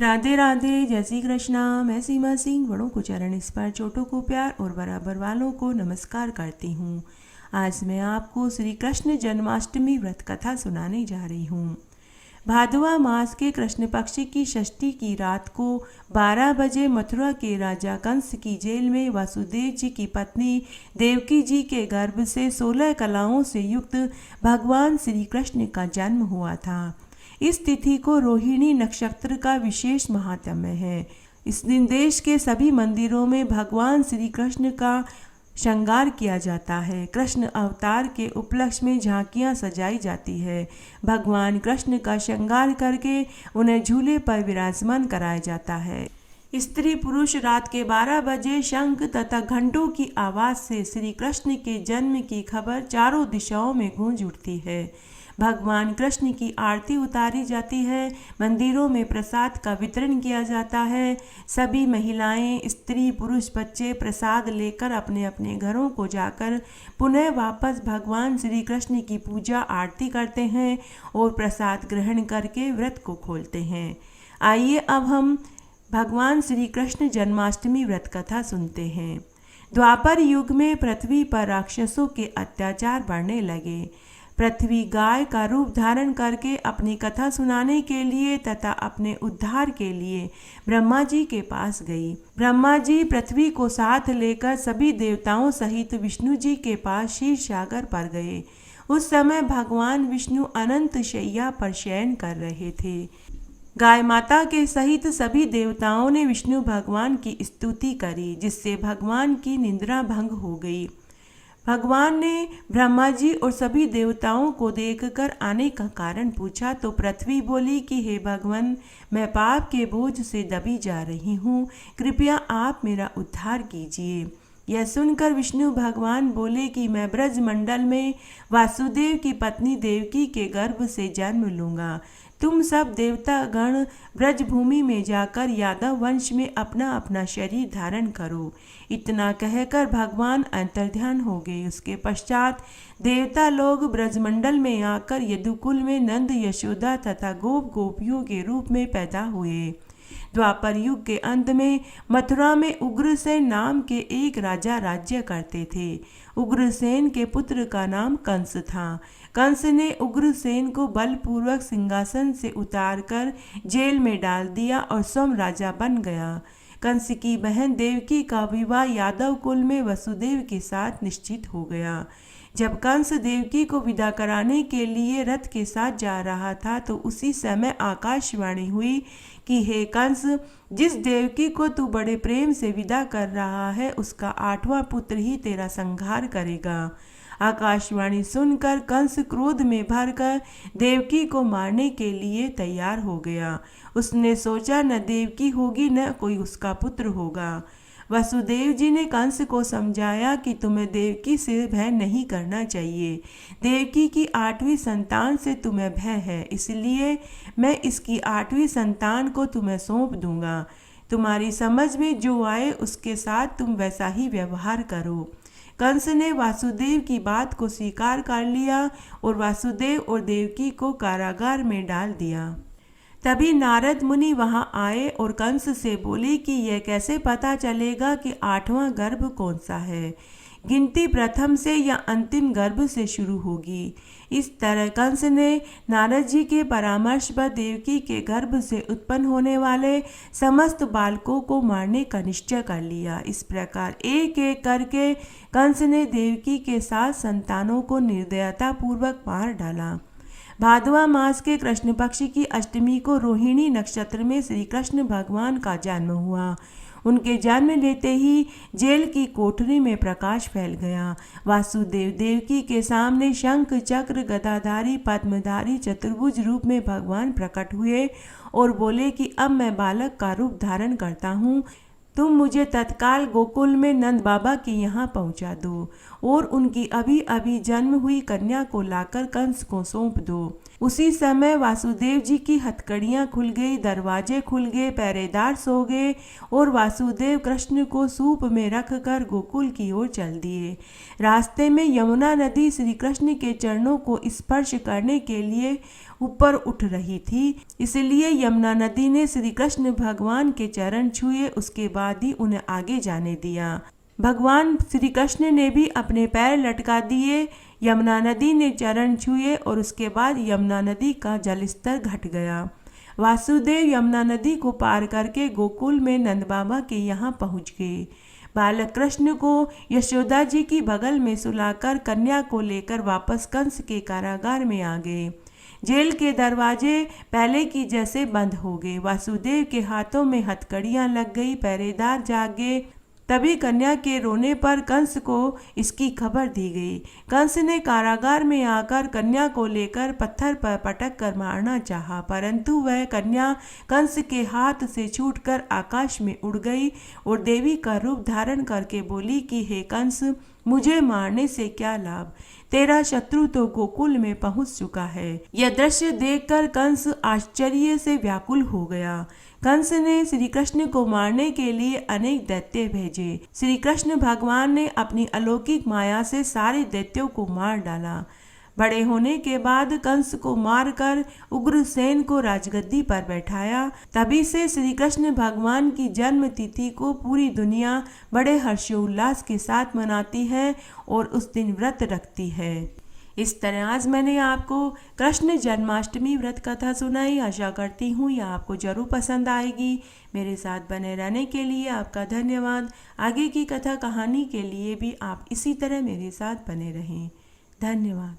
राधे राधे, जय श्री कृष्णा। मैं सीमा सिंह बड़ों को चरण स्पर्श, छोटों को प्यार और बराबर वालों को नमस्कार करती हूँ। आज मैं आपको श्री कृष्ण जन्माष्टमी व्रत कथा सुनाने जा रही हूँ। भादवा मास के कृष्ण पक्ष की षष्ठी की रात को 12 बजे मथुरा के राजा कंस की जेल में वासुदेव जी की पत्नी देवकी जी के गर्भ से 16 कलाओं से युक्त भगवान श्री कृष्ण का जन्म हुआ था। इस तिथि को रोहिणी नक्षत्र का विशेष महात्म्य है। इस दिन देश के सभी मंदिरों में भगवान श्री कृष्ण का श्रृंगार किया जाता है। कृष्ण अवतार के उपलक्ष्य में झांकियां सजाई जाती है। भगवान कृष्ण का श्रृंगार करके उन्हें झूले पर विराजमान कराया जाता है। स्त्री पुरुष रात के 12 बजे शंख तथा घंटों की आवाज से श्री कृष्ण के जन्म की खबर चारों दिशाओं में गूंज उठती है। भगवान कृष्ण की आरती उतारी जाती है। मंदिरों में प्रसाद का वितरण किया जाता है। सभी महिलाएं, स्त्री, पुरुष, बच्चे प्रसाद लेकर अपने अपने घरों को जाकर पुनः वापस भगवान श्री कृष्ण की पूजा आरती करते हैं और प्रसाद ग्रहण करके व्रत को खोलते हैं। आइए अब हम भगवान श्री कृष्ण जन्माष्टमी व्रत कथा सुनते हैं। द्वापर युग में पृथ्वी पर राक्षसों के अत्याचार बढ़ने लगे। पृथ्वी गाय का रूप धारण करके अपनी कथा सुनाने के लिए तथा अपने उद्धार के लिए ब्रह्मा जी के पास गई। ब्रह्मा जी पृथ्वी को साथ लेकर सभी देवताओं सहित विष्णु जी के पास क्षीर सागर पर गए। उस समय भगवान विष्णु अनंत शैया पर शयन कर रहे थे। गाय माता के सहित सभी देवताओं ने विष्णु भगवान की स्तुति करी, जिससे भगवान की निंद्रा भंग हो गई। भगवान ने ब्रह्मा जी और सभी देवताओं को देखकर आने का कारण पूछा तो पृथ्वी बोली कि हे भगवान, मैं पाप के बोझ से दबी जा रही हूँ, कृपया आप मेरा उद्धार कीजिए। यह सुनकर विष्णु भगवान बोले कि मैं ब्रज मंडल में वासुदेव की पत्नी देवकी के गर्भ से जन्म लूँगा। तुम सब देवता गण ब्रज भूमि में जाकर यादव वंश में अपना अपना शरीर धारण करो। इतना कहकर भगवान अंतर्ध्यान हो गए। उसके पश्चात देवता लोग ब्रजमंडल में आकर यदुकुल में नंद, यशोदा तथा गोप गोपियों के रूप में पैदा हुए। द्वापर युग के अंत में मथुरा में उग्रसेन नाम के एक राजा राज्य करते थे। उग्रसेन के पुत्र का नाम कंस था। कंस ने उग्रसेन को बलपूर्वक सिंहासन से उतारकर जेल में डाल दिया और स्वयं राजा बन गया। कंस की बहन देवकी का विवाह यादव कुल में वसुदेव के साथ निश्चित हो गया। जब कंस देवकी को विदा कराने के लिए रथ के साथ जा रहा था तो उसी समय आकाशवाणी हुई कि हे कंस, जिस देवकी को तू बड़े प्रेम से विदा कर रहा है उसका 8वां पुत्र ही तेरा संहार करेगा। आकाशवाणी सुनकर कंस क्रोध में भरकर देवकी को मारने के लिए तैयार हो गया। उसने सोचा न देवकी होगी न कोई उसका पुत्र होगा। वसुदेव जी ने कंस को समझाया कि तुम्हें देवकी से भय नहीं करना चाहिए। देवकी की 8वीं संतान से तुम्हें भय है, इसलिए मैं इसकी 8वीं संतान को तुम्हें सौंप दूंगा। तुम्हारी समझ में जो आए उसके साथ तुम वैसा ही व्यवहार करो। कंस ने वासुदेव की बात को स्वीकार कर लिया और वासुदेव और देवकी को कारागार में डाल दिया। तभी नारद मुनि वहां आए और कंस से बोले कि यह कैसे पता चलेगा कि 8वां गर्भ कौन सा है। गिनती प्रथम से या अंतिम गर्भ से शुरू होगी। इस तरह कंस ने नारद जी के परामर्श पर देवकी के गर्भ से उत्पन्न होने वाले समस्त बालकों को मारने का निश्चय कर लिया। इस प्रकार एक एक करके कंस ने देवकी के 7 संतानों को निर्दयता पूर्वक मार डाला। भादवा मास के कृष्ण पक्ष की अष्टमी को रोहिणी नक्षत्र में श्री कृष्ण भगवान का जन्म हुआ। उनके जन्म लेते ही जेल की कोठरी में प्रकाश फैल गया। वासुदेव देवकी के सामने शंख, चक्र, गदाधारी, पद्मधारी चतुर्भुज रूप में भगवान प्रकट हुए और बोले कि अब मैं बालक का रूप धारण करता हूँ। तुम मुझे तत्काल गोकुल में नंद बाबा के यहाँ पहुँचा दो और उनकी अभी अभी जन्म हुई कन्या को लाकर कंस को सौंप दो। उसी समय वासुदेव जी की हथकड़ियाँ खुल गई, दरवाजे खुल गए, पहरेदार सो गए और वासुदेव कृष्ण को सूप में रखकर गोकुल की ओर चल दिए। रास्ते में यमुना नदी श्री कृष्ण के चरणों को स्पर्श करने के लिए ऊपर उठ रही थी। इसलिए यमुना नदी ने श्री कृष्ण भगवान के चरण छुए, उसके बाद ही उन्हें आगे जाने दिया। भगवान श्री कृष्ण ने भी अपने पैर लटका दिए। यमुना नदी ने चरण छुए और उसके बाद यमुना नदी का जलस्तर घट गया। वासुदेव यमुना नदी को पार करके गोकुल में नंद बाबा के यहाँ पहुँच गए। बालक कृष्ण को यशोदा जी की बगल में सुलाकर कन्या को लेकर वापस कंस के कारागार में आ गए। जेल के दरवाजे पहले की जैसे बंद हो गए। वासुदेव के हाथों में हथकड़ियां लग गई, पहरेदार जाग गए। तभी कन्या के रोने पर कंस को इसकी खबर दी गई। कंस ने कारागार में आकर कन्या को लेकर पत्थर पर पटक कर मारना चाहा, परंतु वह कन्या कंस के हाथ से छूटकर आकाश में उड़ गई और देवी का रूप धारण करके बोली कि हे कंस, मुझे मारने से क्या लाभ, तेरा शत्रु तो गोकुल में पहुंच चुका है। यह दृश्य देखकर कंस आश्चर्य से व्याकुल हो गया। कंस ने श्री कृष्ण को मारने के लिए अनेक दैत्य भेजे। श्री कृष्ण भगवान ने अपनी अलौकिक माया से सारे दैत्यों को मार डाला। बड़े होने के बाद कंस को मारकर उग्रसेन को राजगद्दी पर बैठाया। तभी से श्री कृष्ण भगवान की जन्म तिथि को पूरी दुनिया बड़े हर्षोल्लास के साथ मनाती है और उस दिन व्रत रखती है। इस तरह आज मैंने आपको कृष्ण जन्माष्टमी व्रत कथा सुनाई। आशा करती हूँ यह आपको जरूर पसंद आएगी। मेरे साथ बने रहने के लिए आपका धन्यवाद। आगे की कथा कहानी के लिए भी आप इसी तरह मेरे साथ बने रहें। धन्यवाद।